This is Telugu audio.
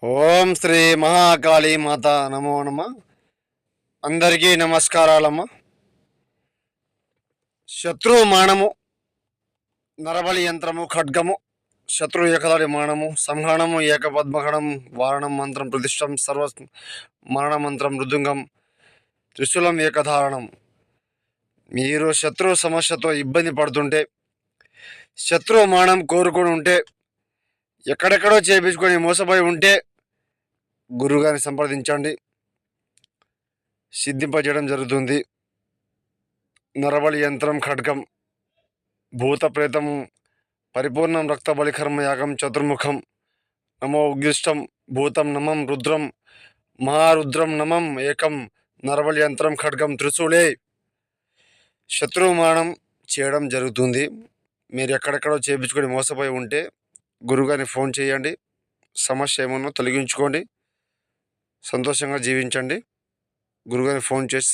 ఓం శ్రీ మహాకాళీ మాత నమో నమ. అందరికీ నమస్కారాలమ్మ. శత్రు మానము, నరబలి యంత్రము, ఖడ్గము, శత్రు ఏకదాడి మానము, సంహరణము, ఏకపద్మఖడం, వారణం మంత్రం ప్రతిష్టం, సర్వ మరణ మంత్రం మృదుంగం, త్రిశూలం ఏకధారణం. మీరు శత్రు సమస్యతో ఇబ్బంది పడుతుంటే, శత్రు మానం కోరుకొని ఉంటే, ఎక్కడెక్కడో చేపించుకొని మోసపోయి ఉంటే గురువుగారిని సంప్రదించండి, సిద్ధింపజేయడం జరుగుతుంది. నరబలి యంత్రం, ఖడ్గం, భూత ప్రేతము, పరిపూర్ణం రక్తబలి కర్మ యాగం చతుర్ముఖం, నమో ఉగ్గిష్టం భూతం నమం రుద్రం మహారుద్రం నమం ఏకం, నరబలి యంత్రం, ఖడ్గం, త్రిశూలే శత్రుమానం చేయడం జరుగుతుంది. మీరు ఎక్కడెక్కడో చేయించుకొని మోసపోయి ఉంటే గురువుగారిని ఫోన్ చేయండి, సమస్య ఏమన్నా తొలగించుకోండి, సంతోషంగా జీవించండి. గురువుగారిని ఫోన్ చేసి